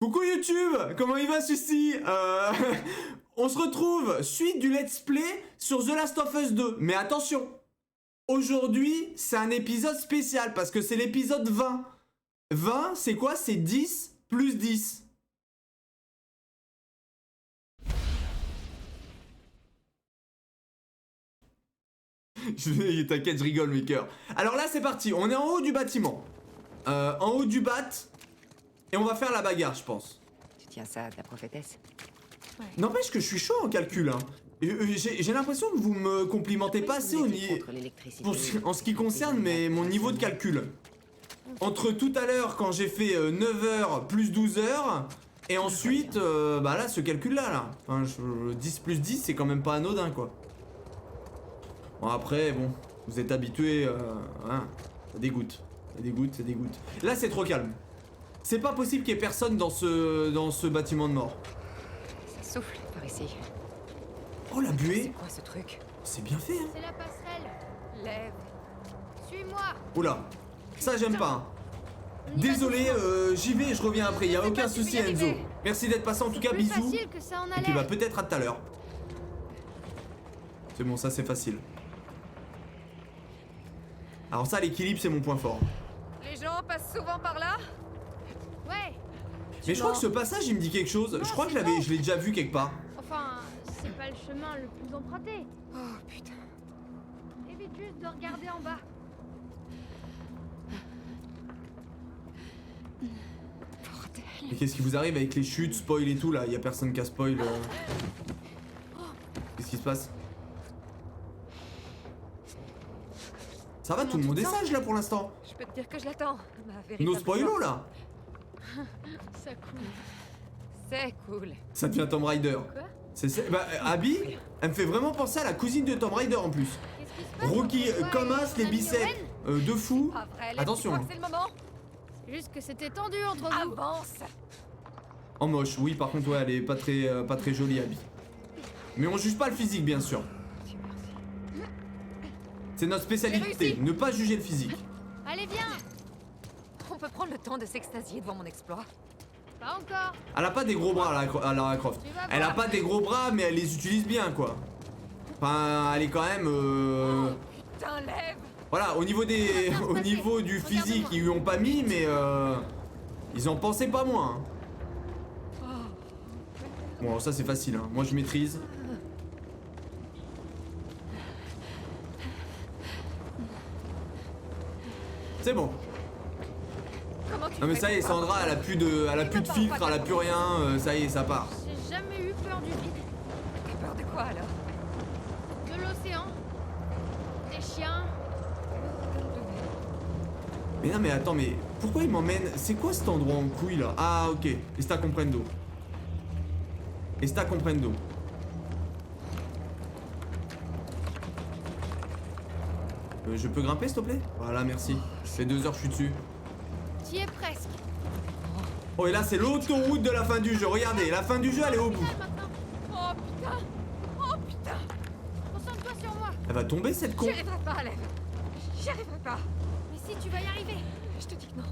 Coucou YouTube, comment il va ceci On se retrouve, suite du let's play sur The Last of Us 2. Mais attention, aujourd'hui c'est un épisode spécial parce que c'est l'épisode 20. 20 c'est quoi? C'est 10 plus 10. T'inquiète, je rigole mes cœurs. Alors là c'est parti, on est en haut du bâtiment. En haut du bat. Et on va faire la bagarre je pense. Tu tiens ça de la prophétesse? Ouais. N'empêche que je suis chaud en calcul hein. J'ai l'impression que vous me complimentez pas assez au niveau en ce qui concerne mon niveau de calcul. Entre tout à l'heure quand j'ai fait 9h plus 12h et ensuite bah là ce calcul là. Enfin 10 plus 10 c'est quand même pas anodin quoi. Bon après bon vous êtes habitués hein, ça dégoûte. Ça dégoûte, ça dégoûte. Là c'est trop calme. C'est pas possible qu'il y ait personne dans ce bâtiment de mort. Ça souffle par ici. Oh la buée. C'est quoi ce truc? C'est bien fait hein. C'est la passerelle. Lève. Suis-moi. Oula, ça j'aime pas. Hein. Désolé, j'y vais et je reviens après, y a aucun souci Enzo. Merci d'être passé en tout cas, bisous. Facile que ça en Et puis bah peut-être à tout à l'heure. C'est bon, ça c'est facile. Alors ça l'équilibre c'est mon point fort. Les gens passent souvent par là? Ouais. Mais je crois que ce passage il me dit quelque chose. Je crois que je l'ai déjà vu quelque part. Enfin, c'est pas le chemin le plus emprunté. Oh putain. Évite juste de regarder en bas. Bordel. Mais qu'est-ce qui vous arrive avec les chutes, spoil et tout là? Y a personne qui a spoil. Qu'est-ce qui se passe? Ça va, tout le monde est sage là pour l'instant. Je peux te dire que je l'attends. Ma véritable No spoilo force. là. Ça coule. C'est cool. Ça devient Tomb Raider. Quoi? Bah Abby, elle me fait vraiment penser à la cousine de Tomb Raider en plus. Qu'est-ce qui se passe? Rocky entre toi et comme as ton les ami biceps Owen de fou. Pas vrai, Attention. Tu crois que c'est le moment? C'est juste que c'était tendu entre vous. Avance. En moche, oui par contre ouais elle est pas très jolie Abby. Mais on juge pas le physique bien sûr. Dieu merci. C'est notre spécialité, J'ai réussi. ne pas juger le physique. Allez, viens. On peut prendre le temps de s'extasier devant mon exploit. Pas encore. Elle a pas des gros bras à Lara Croft. Tu vas Elle a voir. pas des gros bras mais elle les utilise bien quoi. Enfin elle est quand même Putain, lève. voilà au niveau au niveau du physique ils lui ont pas mis mais ils en pensaient pas moins. Hein. Bon alors ça c'est facile hein. Moi je maîtrise. C'est bon. Comment tu Non mais fais ça y est pour Sandra elle a plus de filtre, elle a plus rien, ça y est ça part. J'ai jamais eu peur du vide. T'as peur de quoi alors? De l'océan. Des chiens. Mais non mais attends mais pourquoi il m'emmène? C'est quoi cet endroit en couille là? Ah ok, Esta comprendo. Esta comprendo. Je peux grimper s'il te plaît? Voilà merci. Ça fait 2 heures que je suis dessus. T'y es presque. Oh et là c'est l'autoroute de la fin du jeu, regardez, la fin du jeu elle est au bout. Là, maintenant. Oh putain. Oh putain. Concentre-toi sur moi. Elle va tomber cette con. J'y arriverai pas, lève. J'y arriverai pas. Mais si, tu vas y arriver. Je te dis que non.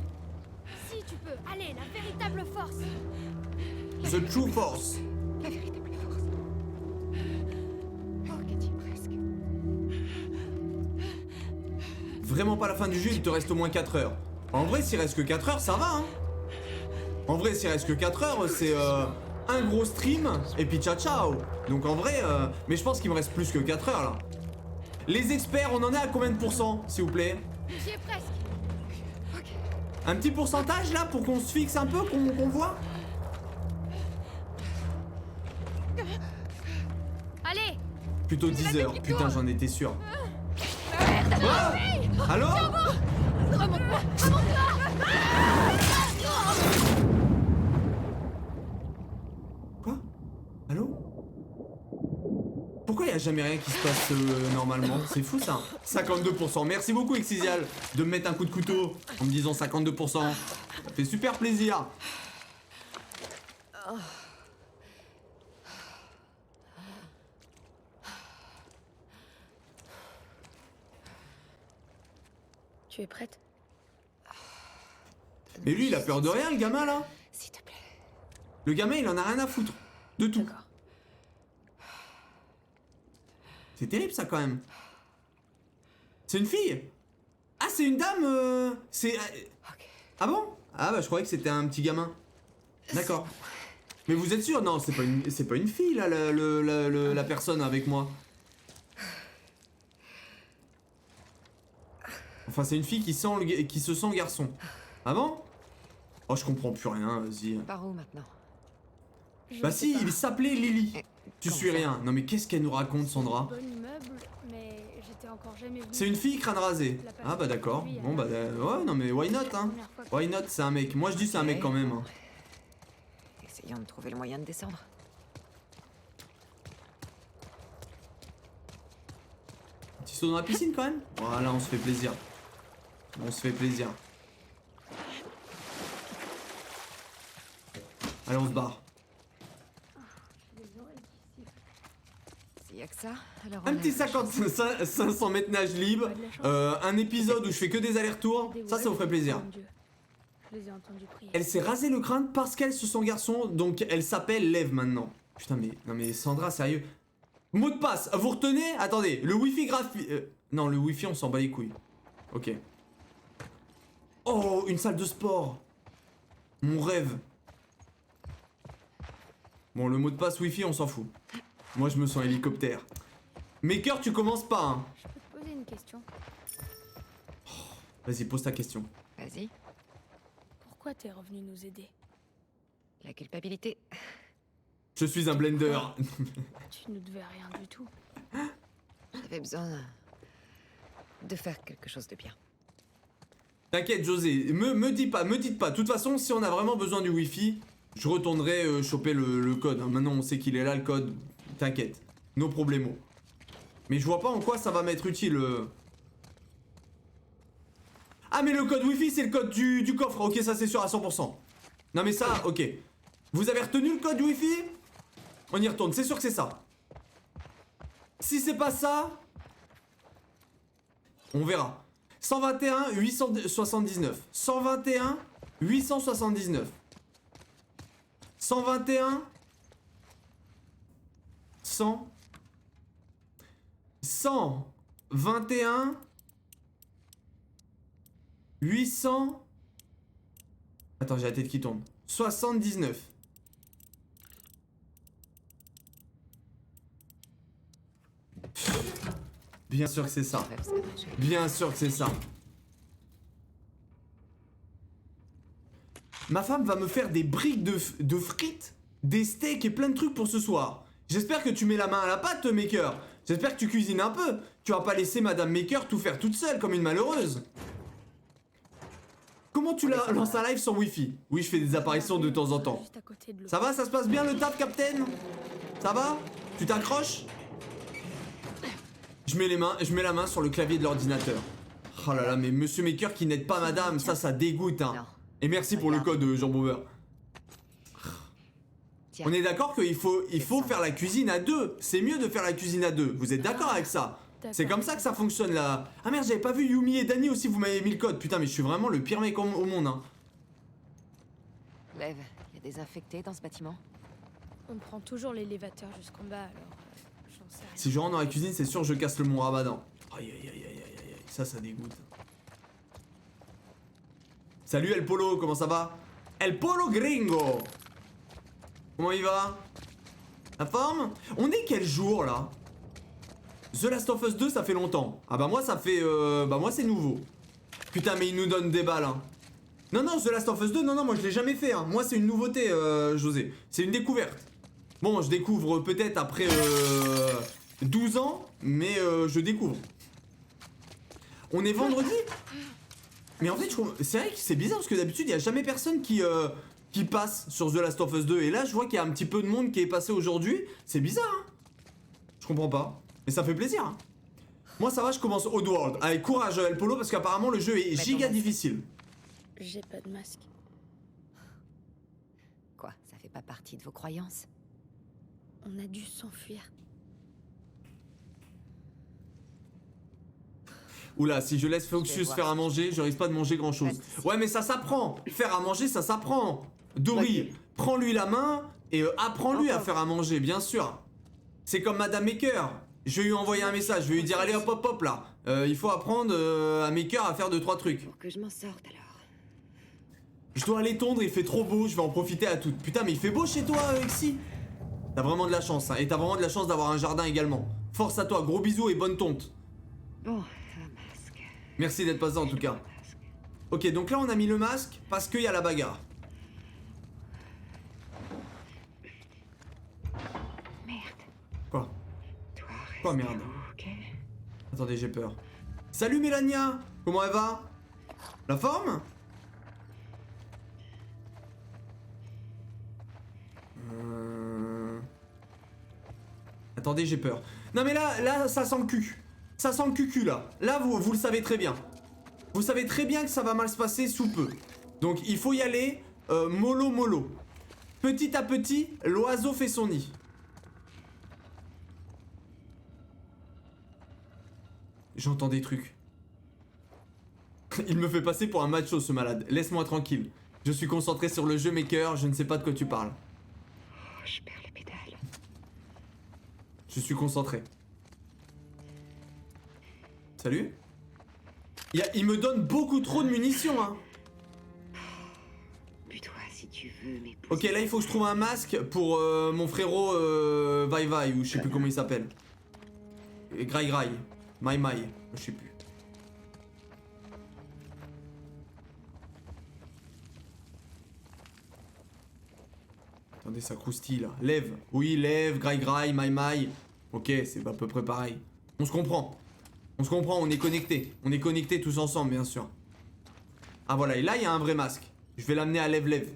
Si, tu peux. Allez, la véritable force. The True Force. La véritable force. Oh, Cathy, presque. Vraiment pas la fin du jeu, il te reste au moins 4 heures. En vrai s'il reste que 4 heures ça va hein. En vrai s'il reste que 4 heures c'est un gros stream et puis ciao ciao. Donc en vrai mais je pense qu'il me reste plus que 4 heures là. Les experts on en est à combien de pourcents s'il vous plaît? J'y es presque. Ok. Un petit pourcentage là pour qu'on se fixe un peu, qu'on voit? Allez. Plutôt 10 heures, qui putain tourne. j'en étais sûr. Merde. Ah allô? Remonte-moi. Quoi? Allô? Pourquoi il n'y a jamais rien qui se passe normalement? C'est fou ça. 52%. Merci beaucoup Exisial de me mettre un coup de couteau en me disant 52%. Ça fait super plaisir. Tu es prête? Mais lui il a peur de rien le gamin là. S'il te plaît. Le gamin, il en a rien à foutre. De tout. D'accord. C'est terrible ça quand même. C'est une fille? Ah, c'est une dame C'est... Ok. Ah bon? Ah bah je croyais que c'était un petit gamin. D'accord. Mais vous êtes sûr? Non, c'est pas une fille là, la personne avec moi. Enfin, c'est une fille qui se sent garçon. Ah bon? Oh, je comprends plus rien, vas-y. Par où maintenant? Je Bah sais si, pas. il s'appelait Lily. Tu Comment suis ça? rien. Non mais qu'est-ce qu'elle nous raconte, Sandra? Bon immeuble, mais j'étais encore jamais venue. C'est une fille crâne rasé. Ah bah d'accord. Bon bah ouais, non mais why not hein? Première fois que- Why not, c'est un mec. Moi je dis c'est un mec quand même. Hein. Essayons de trouver le moyen de descendre. Petit saut dans la piscine quand même. Voilà, on se fait plaisir. On se fait plaisir. Allez, on se barre. S'il y a que ça, alors Un on petit a- 500 mètres nage libre. Pas de la chance. Un épisode où je fais que des allers-retours. Des Ça vous ferait ouais, plaisir. mon Dieu. Je les ai entendus prier. Elle s'est rasé le crâne parce qu'elle se sent garçon. Donc elle s'appelle Lève maintenant. Putain, mais non, mais Sandra, sérieux. Mot de passe, vous retenez? Attendez, le wifi graphique. Non, le wifi, on s'en bat les couilles. Ok. Oh, une salle de sport. Mon rêve. Bon, le mot de passe wifi, on s'en fout. Moi, je me sens hélicoptère. Maker, tu commences pas, hein. Je peux te poser une question? Vas-y, pose ta question. Vas-y, Pourquoi t'es revenu nous aider? la culpabilité. Je suis un blender. Tu ne devais rien du tout. J'avais besoin de faire quelque chose de bien. T'inquiète, José, me dites pas. De toute façon, si on a vraiment besoin du wifi, je retournerai choper le code. Hein. Maintenant, on sait qu'il est là, le code. T'inquiète, no problemo. Mais je vois pas en quoi ça va m'être utile. Ah, mais le code wifi, c'est le code du coffre. Ok, ça c'est sûr à 100%. Non, mais ça, ok. Vous avez retenu le code wifi? On y retourne, c'est sûr que c'est ça. Si c'est pas ça, on verra. 121 879. 121 879. 121 100 121 800. Attends, j'ai la tête qui tourne. 79. Bien sûr que c'est ça. Bref, ça marche. Bien sûr que c'est ça. Ma femme va me faire des briques de frites, des steaks et plein de trucs pour ce soir. J'espère que tu mets la main à la pâte, Maker. J'espère que tu cuisines un peu. Tu vas pas laisser Madame Maker tout faire toute seule comme une malheureuse. Comment tu lances un live sans wifi? Oui, je fais des apparitions de temps en temps. Juste à côté de l'eau. Ça va, ça se passe bien le taf, Captain? Ça va? Tu t'accroches? Je mets la main sur le clavier de l'ordinateur. Oh là là, mais Monsieur Maker qui n'aide pas Madame, ça dégoûte, hein. Non. Et merci pour le code, Jean Bauer. Tiens. On est d'accord qu'il faut faire la cuisine à deux. C'est mieux de faire la cuisine à deux. Vous êtes d'accord avec ça? C'est comme ça que ça fonctionne là. Ah merde, j'avais pas vu Yumi et Dani aussi, vous m'avez mis le code. Putain, mais je suis vraiment le pire mec au monde, hein. Lève, il y a des infectés dans ce bâtiment. On prend toujours l'élévateur jusqu'en bas, alors j'en sais rien. Si je rentre dans la cuisine, c'est sûr je casse le mont Rabadan. Aïe aïe aïe aïe aïe aïe, ça dégoûte. Salut El Polo, comment ça va? El Polo Gringo. Comment il va? La forme? On est quel jour là? The Last of Us 2, ça fait longtemps. Ah bah moi ça fait... bah moi c'est nouveau. Putain mais il nous donne des balles hein. Non non, The Last of Us 2, non moi je l'ai jamais fait hein. Moi c'est une nouveauté José. C'est une découverte. Bon je découvre peut-être après 12 ans, mais je découvre. On est vendredi? Mais en fait c'est vrai que c'est bizarre parce que d'habitude il y a jamais personne qui passe sur The Last of Us 2. Et là je vois qu'il y a un petit peu de monde qui est passé aujourd'hui. C'est bizarre hein. Je comprends pas. Mais ça fait plaisir. Hein. Moi ça va, je commence Oddworld. Avec courage El Polo parce qu'apparemment le jeu est giga difficile. J'ai pas de masque. Quoi, ça fait pas partie de vos croyances? On a dû s'enfuir. Oula, si je laisse Je vais Foxus voir. faire à manger, je risque pas de manger grand chose. Pas de soucis. Ouais mais ça s'apprend. Faire à manger ça s'apprend. Dory, prends-lui la main et apprends-lui à faire à manger, bien sûr. C'est comme Madame Maker. Je vais lui envoyer un message, je vais lui dire allez hop hop hop là. Il faut apprendre à Maker à faire 2-3 trucs. Pour que je m'en sorte alors. Je dois aller tondre, il fait trop beau, je vais en profiter à tout. Putain mais il fait beau chez toi Exy. T'as vraiment de la chance hein, et t'as vraiment de la chance d'avoir un jardin également. Force à toi, gros bisous et bonne tonte. Bon, un masque. Merci d'être passé en tout cas. Ok donc là on a mis le masque parce qu'il y a la bagarre. Merde. Quoi? Toi, Quoi merde? ok. Attendez j'ai peur. Salut Mélania. Comment elle va? La forme? Attendez, j'ai peur. Non mais là, ça sent le cul. Ça sent le cucu là. Là, vous le savez très bien. Vous savez très bien que ça va mal se passer sous peu. Donc il faut y aller mollo mollo. Petit à petit, l'oiseau fait son nid. J'entends des trucs. Il me fait passer pour un macho ce malade. Laisse-moi tranquille. Je suis concentré sur le jeu Maker, je ne sais pas de quoi tu parles. Oh, je perds les pédales. Je suis concentré. Salut. Il me donne beaucoup trop de munitions hein. Bute-toi si tu veux, mais... Ok là il faut que je trouve un masque pour mon frérot Vai Vai ou je sais plus comment il s'appelle. Grai Grai. Mai Mai. Je sais plus. Attendez ça croustille là. Lève. Oui lève. Grai Grai. Mai Mai. Ok c'est à peu près pareil. On se comprend. On se comprend, on est connectés. On est connectés tous ensemble, bien sûr. Ah voilà, et là, il y a un vrai masque. Je vais l'amener à lève-lève.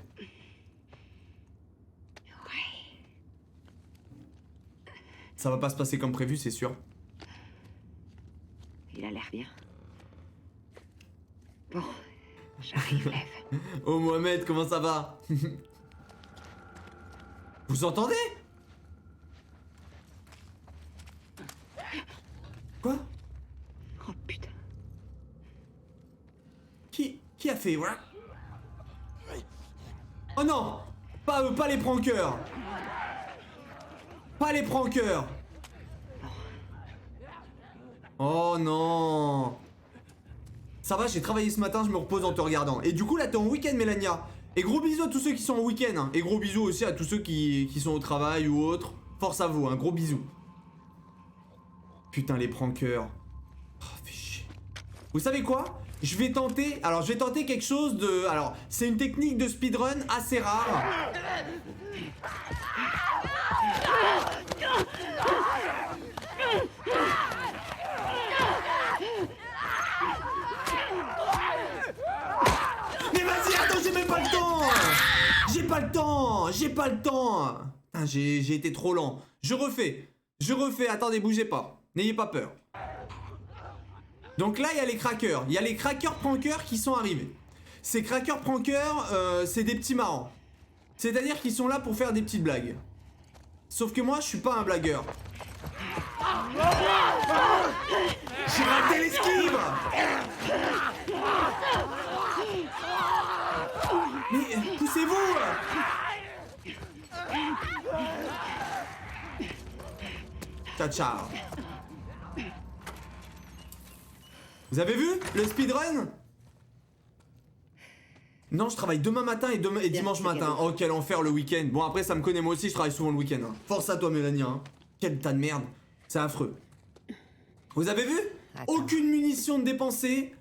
Ça va pas se passer comme prévu, c'est sûr. Il a l'air bien. Bon, j'arrive, lève. Oh Mohamed, comment ça va? Vous entendez? Quoi? Oh putain. Qui a fait voilà? Oh non! Pas eux, pas les prankeurs! Pas les prankeurs! Oh non! Ça va, j'ai travaillé ce matin, je me repose en te regardant. Et du coup là t'es en week-end Mélania. Et gros bisous à tous ceux qui sont en week-end. Hein. Et gros bisous aussi à tous ceux qui sont au travail ou autre. Force à vous, hein, gros bisous. Putain les prankeurs. Oh, fais chier. Vous savez quoi? Je vais tenter. Alors je vais tenter quelque chose de. Alors c'est une technique de speedrun assez rare. Mais vas-y, attends, j'ai même pas le temps. J'ai pas le temps. J'ai pas le temps. Putain, j'ai été trop lent. Je refais. Attendez, bougez pas. N'ayez pas peur. Donc là, il y a les crackers. Il y a les crackers prankers qui sont arrivés. Ces crackers prankers, c'est des petits marrants. C'est-à-dire qu'ils sont là pour faire des petites blagues. Sauf que moi, je suis pas un blagueur. J'ai raté l'esquive. Mais poussez-vous. Ciao, ciao. Vous avez vu le speedrun? Non, je travaille demain matin et dimanche matin. Oh, quel enfer le week-end. Bon, après, ça me connaît, moi aussi, je travaille souvent le week-end. Hein. Force à toi, Mélania. Hein. Quel tas de merde. C'est affreux. Vous avez vu? Attends. Aucune munition de dépensée.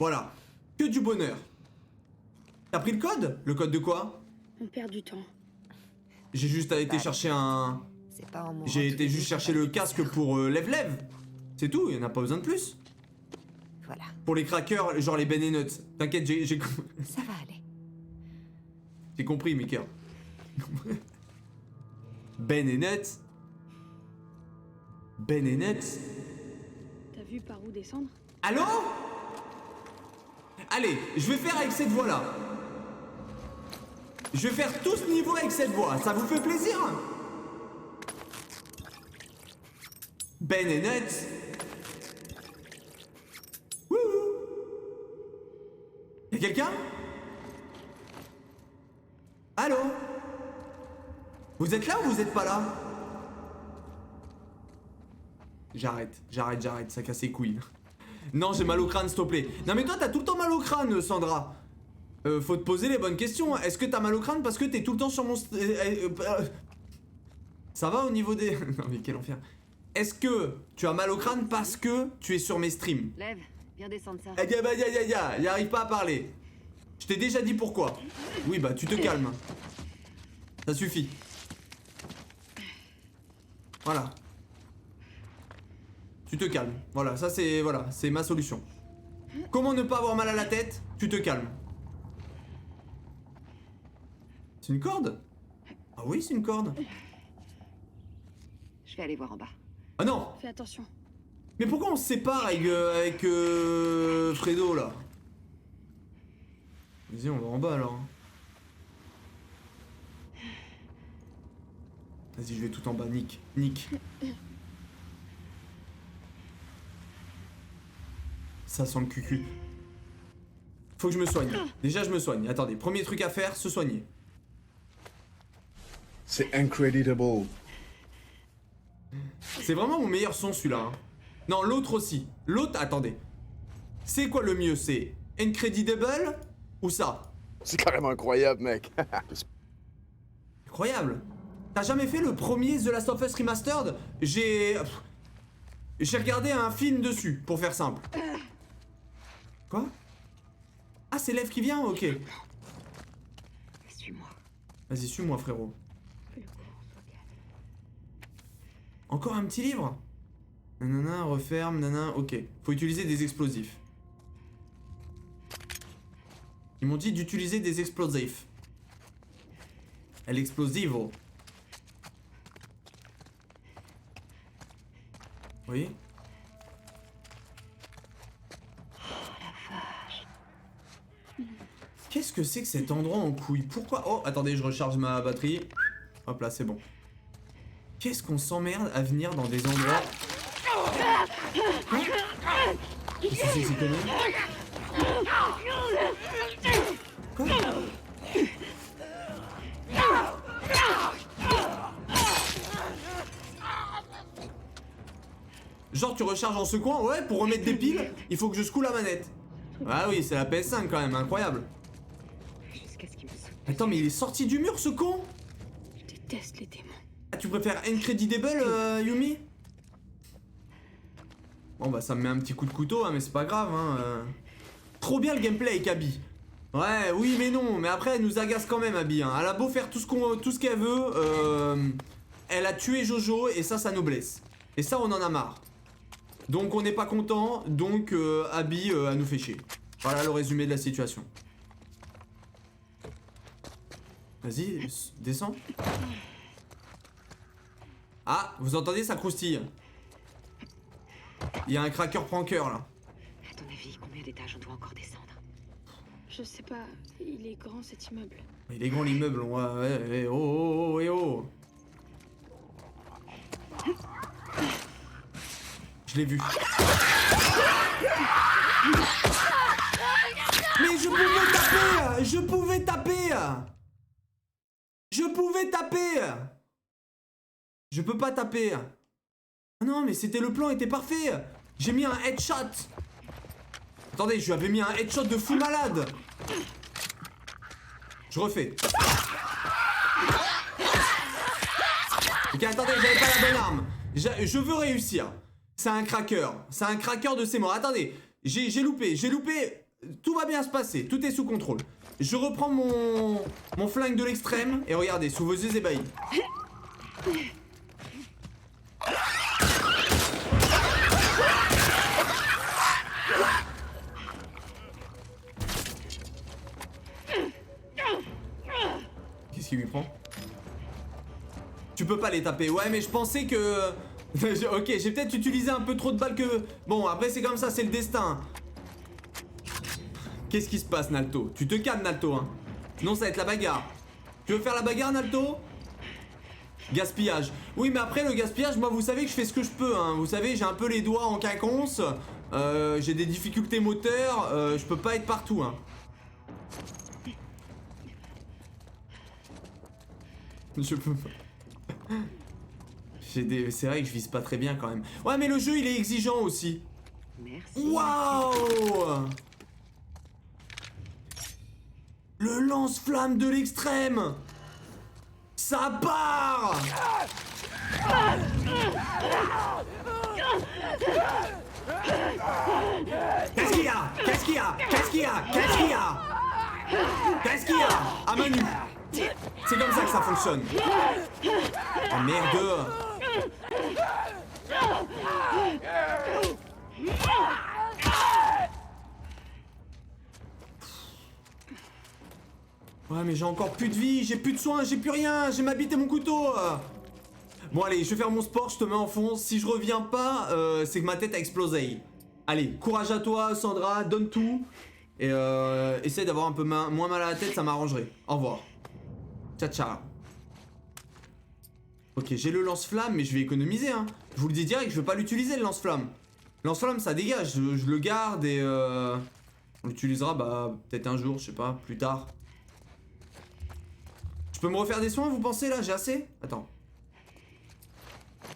Voilà. Que du bonheur. T'as pris le code? Le code de quoi? On perd du temps. J'ai juste été chercher un... C'est pas en mourant J'ai tous été les juste jours chercher qu'on va le casque faire. pour lève-lève. C'est tout, il y en a pas besoin de plus. Voilà, Pour les crackers, genre les Ben et Nuts. T'inquiète, j'ai ça va aller. j'ai compris, Maker. Ben et Nuts. Ben et Nuts. T'as vu par où descendre? Allô? Allez, je vais faire avec cette voix-là. Je vais faire tout ce niveau avec cette voix. Ça vous fait plaisir? Ben et Nuts. Wouhou. Y'a quelqu'un? Allô? Vous êtes là ou vous êtes pas là? J'arrête, ça casse les couilles. Non, j'ai mal au crâne, s'il te plaît. Non mais toi t'as tout le temps mal au crâne, Sandra. Faut te poser les bonnes questions. Est-ce que t'as mal au crâne parce que t'es tout le temps sur mon... Ça va au niveau des... Non mais quel enfer. Est-ce que tu as mal au crâne parce que tu es sur mes streams? Lève, viens descendre ça. Il arrive pas à parler. Je t'ai déjà dit pourquoi. Oui bah tu te calmes. Ça suffit. Voilà. Tu te calmes. Voilà, ça c'est... Voilà, c'est ma solution. Comment ne pas avoir mal à la tête? Tu te calmes. C'est une corde? Ah oui, c'est une corde. Je vais aller voir en bas. Ah non! Fais attention. Mais pourquoi on se sépare avec Fredo là? Vas-y, on va en bas alors. Vas-y, je vais tout en bas, Nick. Ça sent le cucu. Faut que je me soigne. Déjà, je me soigne. Attendez, premier truc à faire, se soigner. C'est incredible. C'est vraiment mon meilleur son celui-là. Hein. Non, l'autre aussi. L'autre, attendez. C'est quoi le mieux? C'est Incredible ou ça? C'est carrément incroyable, mec. Incroyable. T'as jamais fait le premier The Last of Us Remastered? J'ai regardé un film dessus, pour faire simple. Quoi? Ah, c'est l'Ève qui vient? Ok. Suis-moi. Vas-y, suis-moi, frérot. Que le courant soit calme. Encore un petit livre? Nanana, referme, nanana, ok. Faut utiliser des explosifs. Ils m'ont dit d'utiliser des explosifs. El explosivo. Oui? Qu'est-ce que c'est que cet endroit en couille? Pourquoi? Oh, attendez, je recharge ma batterie. Hop là, c'est bon. Qu'est-ce qu'on s'emmerde à venir dans des endroits... Qu'est-ce que c'est que ces conneries? Quoi? Genre tu recharges en ce coin? Ouais, pour remettre des piles, il faut que je secoue la manette. Ah oui, c'est la PS5 quand même, incroyable. Jusqu'à ce qu'il me saute. Attends, mais il est sorti du mur ce con? Je déteste les démons. Ah, tu préfères Incredible, Yumi? Bon bah ça me met un petit coup de couteau, hein, mais c'est pas grave, hein. Trop bien le gameplay avec Abby. Ouais, oui mais non, mais après elle nous agace quand même Abby, hein. Elle a beau faire tout ce qu'elle veut, elle a tué Jojo et ça nous blesse. Et ça on en a marre. Donc on n'est pas content, donc Abby elle nous fait chier. Voilà le résumé de la situation. Vas-y, descends. Ah, vous entendez, ça croustille. Il y a un cracker pranker là. À ton avis, combien d'étages on doit encore descendre? Je sais pas, il est grand cet immeuble. Il est grand l'immeuble, ouais, oh. Je l'ai vu. Mais je pouvais taper. Je peux pas taper. Ah non, mais c'était le plan était parfait. J'ai mis un headshot. Attendez, je lui avais mis un headshot de fou malade. Je refais. Ok, attendez, j'avais pas la bonne arme. Je veux réussir. C'est un cracker. C'est un cracker de ses morts. Attendez, j'ai loupé. Tout va bien se passer. Tout est sous contrôle. Je reprends mon flingue de l'extrême. Et regardez, sous vos yeux ébahis. Qu'est-ce qu'il lui prend? Tu peux pas les taper. Ouais, mais je pensais que... Ok, j'ai peut-être utilisé un peu trop de balles que... Bon, après c'est comme ça, c'est le destin. Qu'est-ce qui se passe, Nalto? Tu te calmes, Nalto, hein. Sinon ça va être la bagarre. Tu veux faire la bagarre, Nalto? Gaspillage. Oui, mais après le gaspillage, moi vous savez que je fais ce que je peux, hein. Vous savez, j'ai un peu les doigts en quinconce. J'ai des difficultés moteurs. Je peux pas être partout, hein. Je peux pas. C'est vrai que je vise pas très bien quand même. Ouais, mais le jeu il est exigeant aussi. Merci. Waouh! Le lance-flamme de l'extrême! Ça part! Qu'est-ce qu'il y a? Qu'est-ce qu'il y a? Qu'est-ce qu'il y a? Qu'est-ce qu'il y a? Qu'est-ce qu'il y a? À main nue. C'est comme ça que ça fonctionne. Oh merde! Ouais, mais j'ai encore plus de vie, j'ai plus de soins, j'ai plus rien, j'ai ma bite et mon couteau. Bon allez, je vais faire mon sport, je te mets en fond. Si je reviens pas, c'est que ma tête a explosé. Allez, courage à toi Sandra, donne tout. Et essaye d'avoir un peu moins mal à la tête, ça m'arrangerait. Au revoir. Ciao ciao. Ok, j'ai le lance-flamme, mais je vais économiser hein. Je vous le dis direct, je vais pas l'utiliser le lance-flamme. Lance-flamme ça dégage, je le garde et on l'utilisera bah peut-être un jour, je sais pas, plus tard. Je peux me refaire des soins, vous pensez là? J'ai assez? Attends.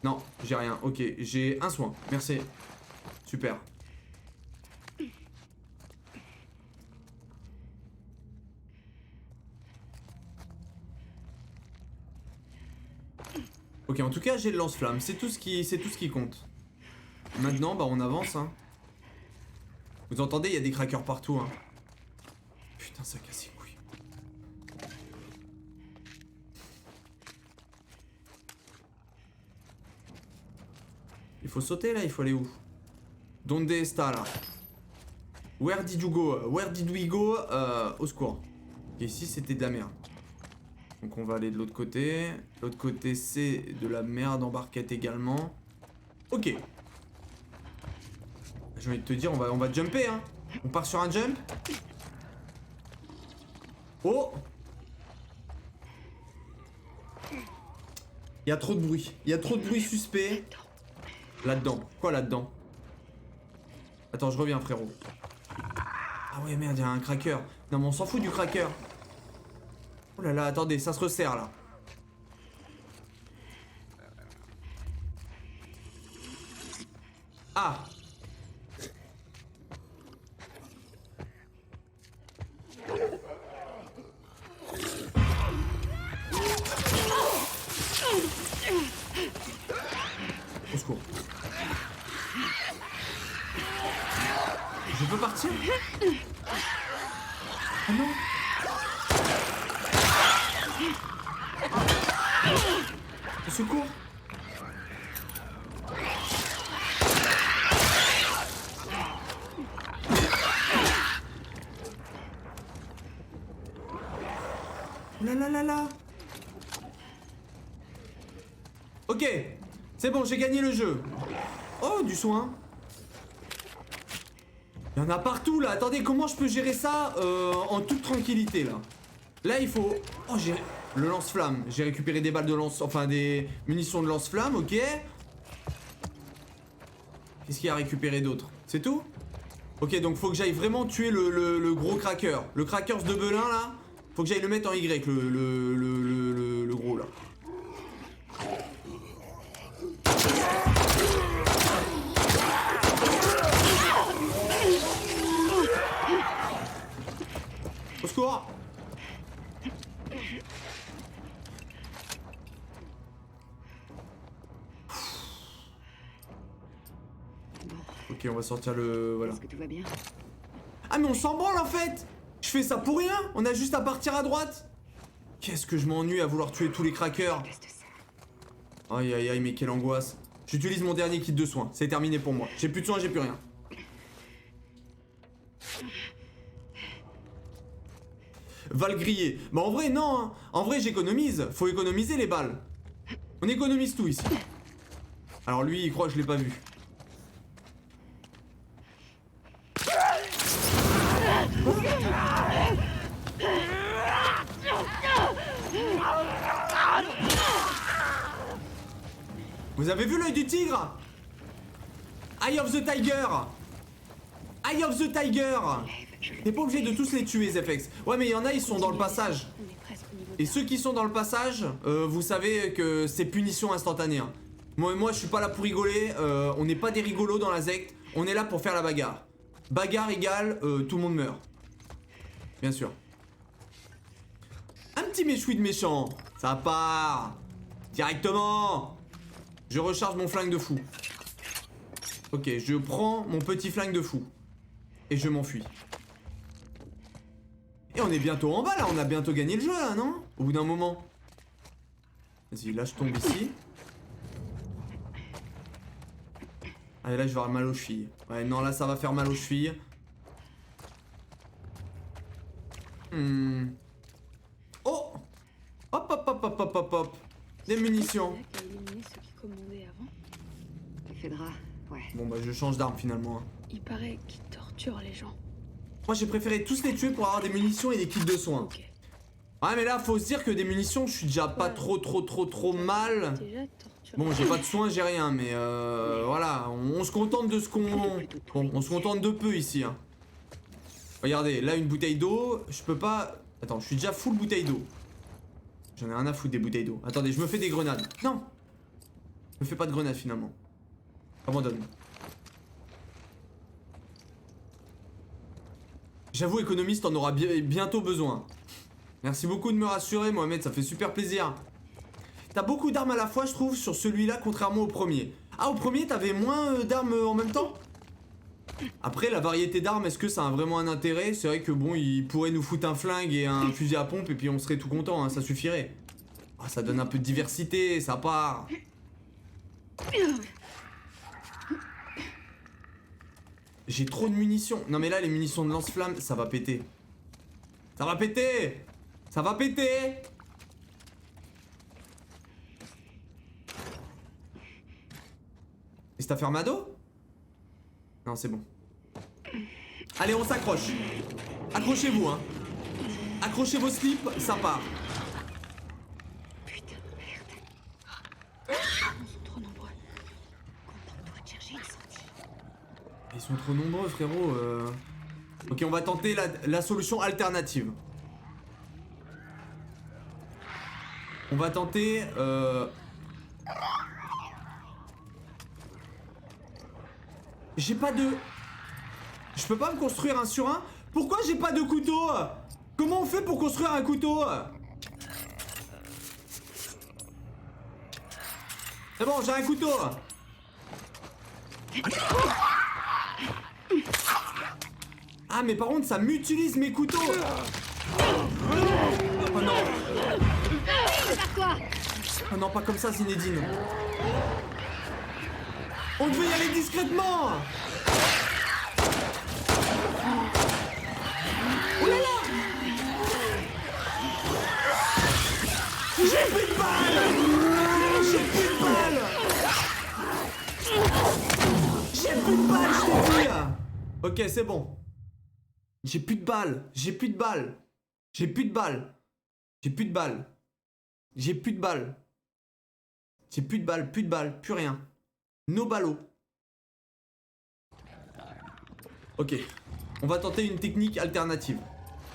Non, j'ai rien. Ok, j'ai un soin. Merci. Super. Ok, en tout cas, j'ai le lance-flamme. C'est tout ce qui compte. Maintenant, bah on avance. Hein. Vous entendez, il y a des crackers partout. Hein. Putain, ça casse les couilles. Il faut sauter là, il faut aller où? Donde está là? Where did you go? Where did we go? Au secours. Et ici c'était de la merde. Donc on va aller de l'autre côté. L'autre côté c'est de la merde en barquette également. Ok. J'ai envie de te dire, on va jumper hein. On part sur un jump. Oh! Il y a trop de bruit. Il y a trop de bruit suspect. Là-dedans. Quoi là-dedans? Attends, je reviens frérot. Ah ouais merde, il y a un cracker. Non mais on s'en fout du cracker. Oh là là, attendez, ça se resserre là. Ah! Au secours. Je peux partir? Ah non! Au secours! Oh là là là là! Ok! C'est bon, j'ai gagné le jeu! Oh, du soin! Il y en a partout là, attendez, comment je peux gérer ça en toute tranquillité là? Là il faut... Oh j'ai... Le lance-flamme, j'ai récupéré des balles de lance... Enfin des munitions de lance-flamme, ok. Qu'est-ce qu'il y a à récupérer d'autre? C'est tout? Ok, donc faut que j'aille vraiment tuer le gros cracker. Le crackers de Belin là, faut que j'aille le mettre en Y, le gros là. Au secours! Ok, on va sortir le... Voilà. Est-ce que tout va bien? Ah mais on s'en branle en fait! Je fais ça pour rien! On a juste à partir à droite! Qu'est-ce que je m'ennuie à vouloir tuer tous les crackers! Aïe aïe aïe, mais quelle angoisse! J'utilise mon dernier kit de soins, c'est terminé pour moi. J'ai plus de soins, j'ai plus rien. Va le griller. Bah en vrai non hein. En vrai j'économise. Faut économiser les balles. On économise tout ici. Alors lui il croit que je l'ai pas vu. Vous avez vu l'œil du tigre? Eye of the Tiger. Eye of the Tiger. T'es pas obligé de tous les tuer, Zefex. Ouais, mais il y en a, ils sont dans le passage. On est presque au niveau Et ceux qui sont dans le passage, vous savez que c'est punition instantanée. Hein. Moi, je suis pas là pour rigoler. On n'est pas des rigolos dans la secte. On est là pour faire la bagarre. Bagarre égale, tout le monde meurt. Bien sûr. Un petit méchoui de méchant. Ça part. Directement. Je recharge mon flingue de fou. Ok, je prends mon petit flingue de fou. Et je m'enfuis. Et on est bientôt en bas là, on a bientôt gagné le jeu là, non? Au bout d'un moment. Vas-y, là je tombe ici. Allez, là je vais avoir mal aux chevilles. Ouais, non, là ça va faire mal aux chevilles. Oh! Hop, hop, hop, hop, hop, hop, hop. Des munitions. C'est là qu'a éliminé ceux qui commandaient avant. Ephedra, ouais. Bon bah je change d'arme finalement. Hein. Il paraît qu'ils torturent les gens. Moi j'ai préféré tous les tuer pour avoir des munitions et des kits de soins. Ok. Ouais mais là faut se dire que des munitions je suis déjà pas trop mal. Déjà torturé. Bon j'ai pas de soins, j'ai rien mais voilà, on se contente de ce qu'on... Bon, on se contente de peu ici hein. Regardez, là une bouteille d'eau, je peux pas... Attends, je suis déjà full bouteille d'eau. J'en ai rien à foutre des bouteilles d'eau. Attendez, je me fais des grenades. Non! Je me fais pas de grenades finalement. Abandonne. J'avoue, économiste, t'en auras bientôt besoin. Merci beaucoup de me rassurer, Mohamed, ça fait super plaisir. T'as beaucoup d'armes à la fois, je trouve, sur celui-là, contrairement au premier. Ah, au premier, t'avais moins d'armes en même temps? Après, la variété d'armes, est-ce que ça a vraiment un intérêt? C'est vrai que bon, il pourrait nous foutre un flingue et un fusil à pompe et puis on serait tout content, hein, ça suffirait. Ah, ça donne un peu de diversité, ça part. J'ai trop de munitions. Non mais là, les munitions de lance-flamme, ça va péter. Ça va péter! Ça va péter! Et c'est à Mado? Non, c'est bon. Allez, on s'accroche. Accrochez-vous, hein. Accrochez vos slips, ça part. Putain de merde. Ils sont trop nombreux. Contente-toi de chercher une sortie. Ils sont trop nombreux, frérot. Ok, on va tenter la solution alternative. On va tenter... J'ai pas de... Je peux pas me construire un sur un? Pourquoi j'ai pas de couteau? Comment on fait pour construire un couteau? C'est bon, j'ai un couteau. Ah mais par contre ça m'utilise mes couteaux. Oh non. Oh non, pas comme ça Zinedine. On devait y aller discrètement. Oh là là. J'ai plus de balles. J'ai plus de balles. J'ai plus de balles, je t'ai dit. Ok, c'est bon. J'ai plus de balles. J'ai plus de balles. J'ai plus de balles. J'ai plus de balles. J'ai plus de balles. J'ai plus de balles, plus de balles, plus rien. No ballots. Ok. On va tenter une technique alternative.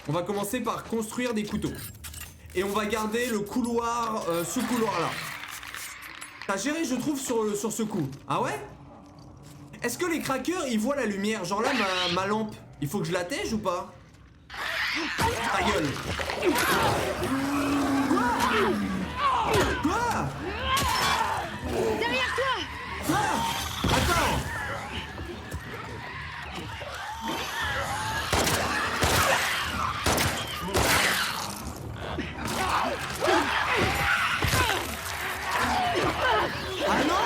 On va commencer par construire des couteaux. Et on va garder le couloir, ce couloir-là. T'as géré, je trouve, sur ce coup. Ah ouais? Est-ce que les crackers, ils voient la lumière? Genre là, ma lampe, il faut que je la tège ou pas? Ta gueule. Quoi? Derrière toi! Quoi? Attends. Ah non!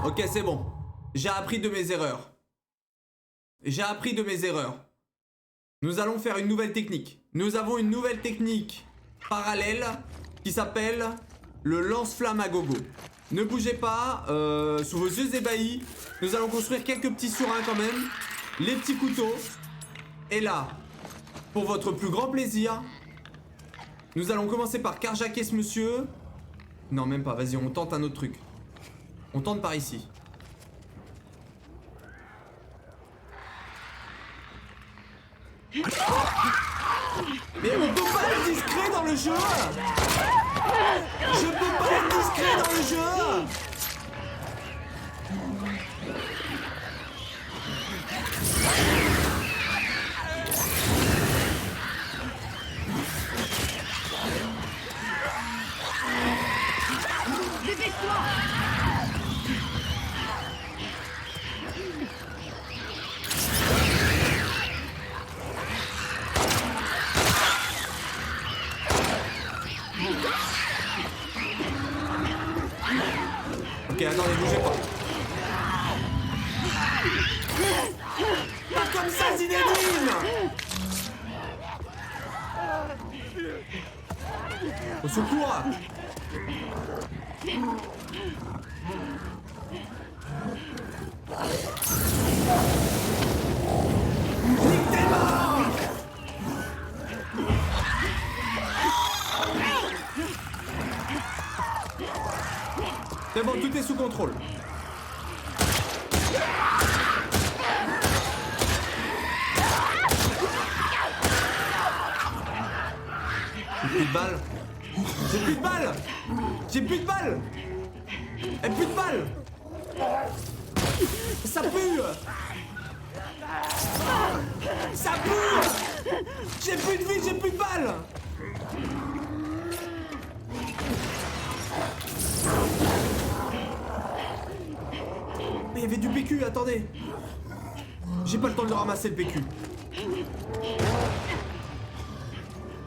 Ok, c'est bon. J'ai appris de mes erreurs. J'ai appris de mes erreurs. Nous allons faire une nouvelle technique. Nous avons une nouvelle technique parallèle qui s'appelle le lance-flamme à gogo. Ne bougez pas, sous vos yeux ébahis. Nous allons construire quelques petits surins quand même. Les petits couteaux. Et là, pour votre plus grand plaisir, nous allons commencer par carjacker ce monsieur. Non, même pas, vas-y, on tente un autre truc. On tente par ici. Mais on peut pas être discret dans le jeu. Je peux pas être discret dans le jeu. Ok, attendez, bougez pas. Pas comme ça, Zinedine! Au secours! Nique tes morts! C'est bon, tout est sous contrôle. J'ai plus de balles. J'ai plus de balles. J'ai plus de balles. Et plus de balles. Ça pue. Ça pue. J'ai plus de vie, j'ai plus de balles. Mais il y avait du PQ, attendez. J'ai pas le temps de le ramasser le PQ.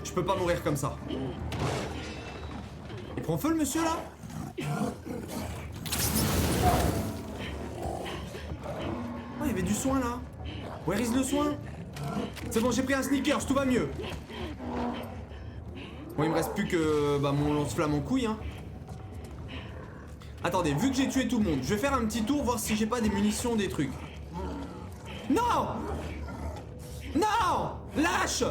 Je peux pas mourir comme ça. Il prend feu le monsieur là? Oh, il y avait du soin là. Where is le soin? C'est bon, j'ai pris un sneakers, tout va mieux. Bon, il me reste plus que mon lance-flamme en couille, hein. Attendez, vu que j'ai tué tout le monde, je vais faire un petit tour, voir si j'ai pas des munitions, des trucs. Non! Non! Lâche!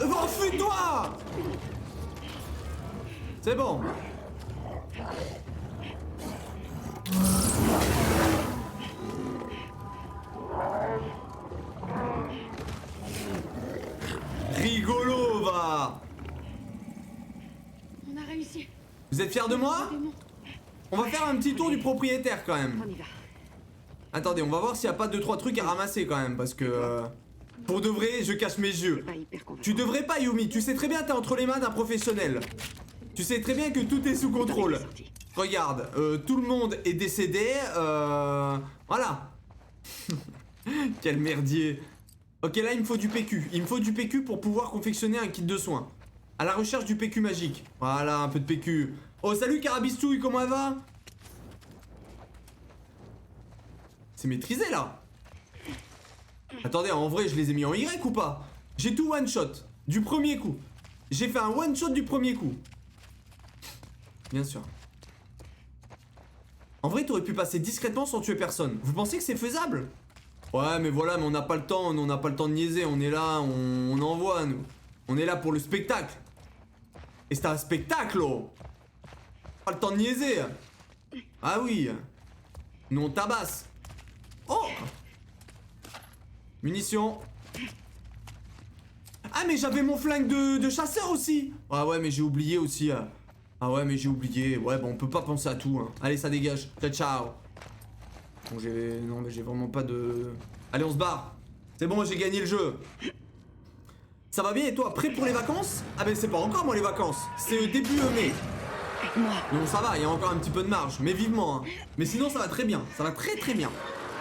Enfuis-toi! C'est bon. Rigolo, va! On a réussi. Vous êtes fiers de moi? On va faire un petit tour du propriétaire quand même. On y va. Attendez, on va voir s'il n'y a pas 2-3 trucs à ramasser quand même, parce que... pour de vrai, je cache mes yeux. Pas hyper convaincant. Tu devrais pas, Yumi, tu sais très bien t'es entre les mains d'un professionnel. Tu sais très bien que tout est sous contrôle. Regarde, tout le monde est décédé, voilà. Quel merdier. Ok, là il me faut du PQ. Il me faut du PQ pour pouvoir confectionner un kit de soins. À la recherche du PQ magique. Voilà, un peu de PQ. Oh, salut Carabistouille, comment elle va? C'est maîtrisé là. Attendez, en vrai, je les ai mis en Y ou pas? J'ai tout one shot du premier coup. J'ai fait un one shot du premier coup. Bien sûr. En vrai, t'aurais pu passer discrètement sans tuer personne. Vous pensez que c'est faisable? Ouais, mais voilà, mais on n'a pas le temps, on n'a pas le temps de niaiser. On est là, on envoie, nous. On est là pour le spectacle. Et c'est un spectacle, oh. Pas le temps de niaiser. Ah oui. Nous, on tabasse. Oh! Munitions. Ah, mais j'avais mon flingue de chasseur aussi. Ah ouais, mais j'ai oublié aussi. Ah ouais, mais j'ai oublié. Ouais, bon, on peut pas penser à tout. Hein. Allez, ça dégage. Ciao, ciao. Bon, non, mais j'ai vraiment pas de... Allez, on se barre. C'est bon, j'ai gagné le jeu. Ça va bien et toi, prêt pour les vacances? Ah ben c'est pas encore moi les vacances. C'est début mai. Donc ça va, il y a encore un petit peu de marge. Mais vivement, hein. Mais sinon ça va très bien. Ça va très très bien.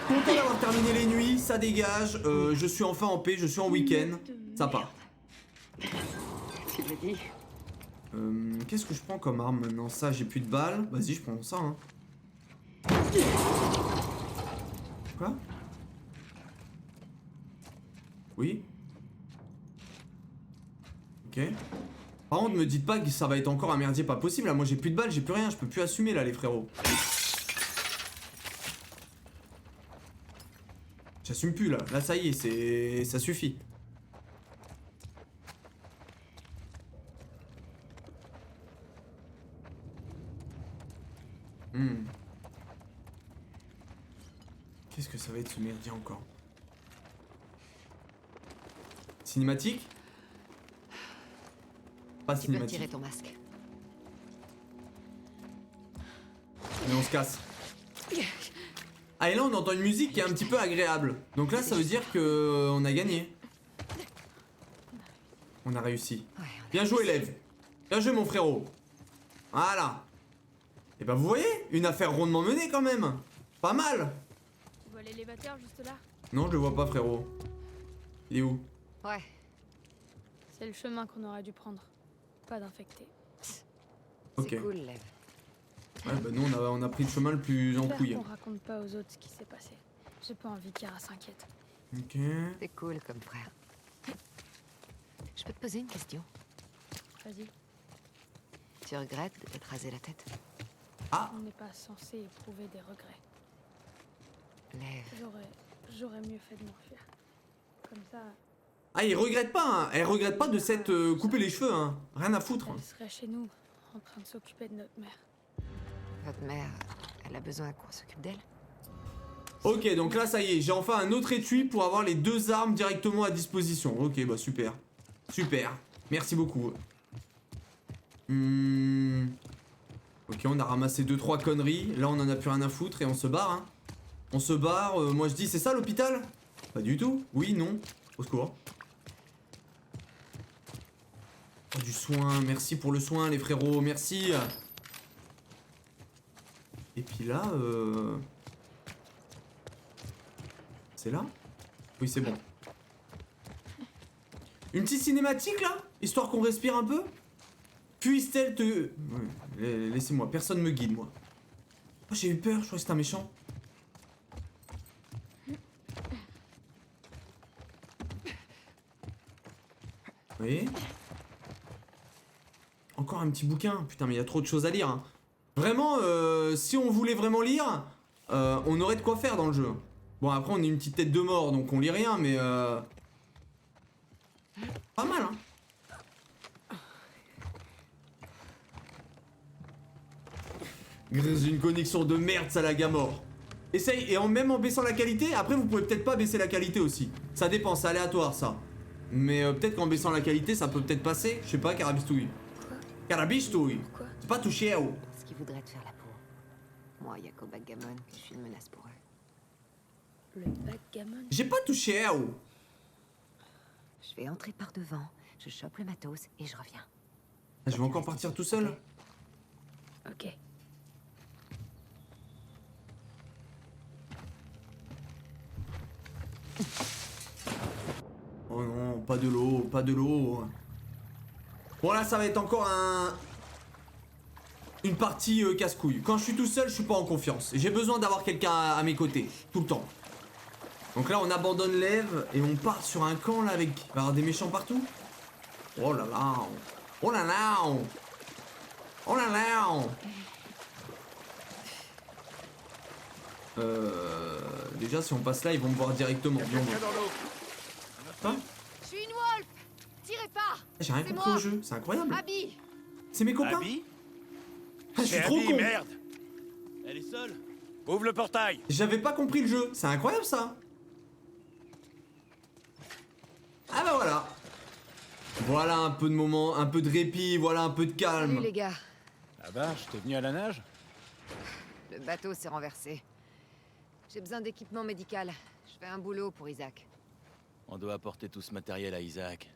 Content d'avoir terminé les nuits, ça dégage. Je suis enfin en paix, je suis en week-end. Ça part. Tu l'as dit. Qu'est-ce que je prends comme arme maintenant? Ça, j'ai plus de balles. Vas-y, je prends ça. Hein. Quoi? Oui? Ok. Par contre, me dites pas que ça va être encore un merdier pas possible. Là, moi, j'ai plus de balles, j'ai plus rien. Je peux plus assumer là, les frérots. J'assume plus là. Là, ça y est, ça suffit. Qu'est-ce que ça va être ce merdier encore? Cinématique? Pas Tu peux cinématique. retirer ton masque. Mais on se casse. Ah et là on entend une musique qui est un petit peu agréable. Donc là ça veut dire que on a gagné. On a réussi. Ouais, Bien joué Lev. Bien joué mon frérot. Voilà. Et bah vous voyez, une affaire rondement menée quand même. Pas mal. Tu vois l'élévateur juste là? Non je le vois pas frérot. Il est où? ouais. C'est le chemin qu'on aurait dû prendre. Pas d'infecté. Ok. C'est cool, Lev. Ouais bah nous on a pris le chemin le plus en J'espère couille. qu'on raconte pas aux autres ce qui s'est passé. J'ai pas envie qu'Yara s'inquiète. Ok. C'est cool comme frère. Je peux te poser une question? Vas-y, Tu regrettes de t'être rasé la tête? Ah on n'est pas censé éprouver des regrets. Lev. J'aurais mieux fait de m'enfuir. Comme ça, Ah il regrette pas hein. Elle regrette pas de s'être coupé les cheveux hein. Rien à foutre. elle serait chez nous, en train de s'occuper de notre mère. Votre mère, elle a besoin qu'on s'occupe d'elle? Ok donc là ça y est, j'ai enfin un autre étui pour avoir les deux armes directement à disposition. Ok bah super. Super. Merci beaucoup. Ok on a ramassé 2-3 conneries. Là on en a plus rien à foutre et on se barre hein. On se barre, moi je dis c'est ça l'hôpital? Pas du tout. Oui, non. Au secours. Oh, du soin, merci pour le soin les frérots, merci. Et puis là, c'est là? Oui, c'est bon. Une petite cinématique là? Histoire qu'on respire un peu? Puisse-t-elle te... Ouais, laissez-moi, personne me guide moi. Oh, j'ai eu peur, je crois que c'était un méchant. Oui. Encore un petit bouquin. Putain, mais il y a trop de choses à lire. Hein. Vraiment, si on voulait vraiment lire, on aurait de quoi faire dans le jeu. Bon, après, on est une petite tête de mort, donc on lit rien, mais... Pas mal, hein. J'ai une connexion de merde, ça lag à mort. Essaye, et même en baissant la qualité, après, vous pouvez peut-être pas baisser la qualité aussi. Ça dépend, c'est aléatoire, ça. Mais peut-être qu'en baissant la qualité, ça peut peut-être passer. Je sais pas, carabistouille. Carabistouille. Pourquoi? C'est pas touché, oh. Parce qu'ils voudraient te faire la peau. Moi, y'a qu'au backgammon que je suis une menace pour eux. Le backgammon? J'ai pas touché, oh. Je vais entrer par devant, je chope le matos et je reviens. Je vais encore partir tout seul. Ok. Oh non, pas de l'eau, pas de l'eau. Bon là, ça va être encore une partie casse-couille. Quand je suis tout seul, je suis pas en confiance. J'ai besoin d'avoir quelqu'un à mes côtés, tout le temps. Donc là, on abandonne Lev et on part sur un camp là avec... Il va y avoir des méchants partout. Oh là là. Oh là là. Oh là là. Déjà, si on passe là, ils vont me voir directement. Hein? Je suis une wolf! Tirez pas! J'ai rien C'est compris moi. au jeu, c'est incroyable. Abby! C'est mes copains. Abby? Ah, je suis C'est trop Abby, con. merde! Elle est seule? Ouvre le portail! J'avais pas compris le jeu, c'est incroyable ça. Ah bah voilà. Voilà un peu de moment, un peu de répit, voilà un peu de calme. Salut les gars. Ah bah, je t'ai venu à la nage? Le bateau s'est renversé. J'ai besoin d'équipement médical. Je fais un boulot pour Isaac. On doit apporter tout ce matériel à Isaac.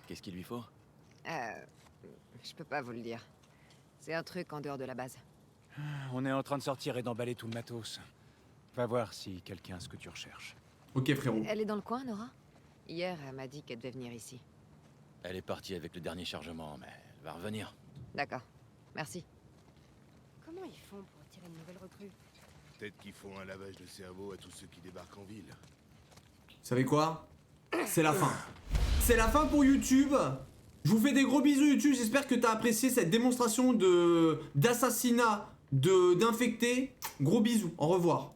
Qu'est-ce qu'il lui faut? Je peux pas vous le dire. C'est un truc en dehors de la base. On est en train de sortir et d'emballer tout le matos. Va voir si quelqu'un a ce que tu recherches. Ok frérot. Elle est dans le coin, Nora? Hier, elle m'a dit qu'elle devait venir ici. Elle est partie avec le dernier chargement, mais elle va revenir. D'accord. Merci. Comment ils font pour attirer une nouvelle recrue? Peut-être qu'ils font un lavage de cerveau à tous ceux qui débarquent en ville. Vous savez quoi? C'est la fin. C'est la fin pour YouTube. Je vous fais des gros bisous YouTube. J'espère que t'as apprécié cette démonstration d'assassinat d'infectés. Gros bisous. Au revoir.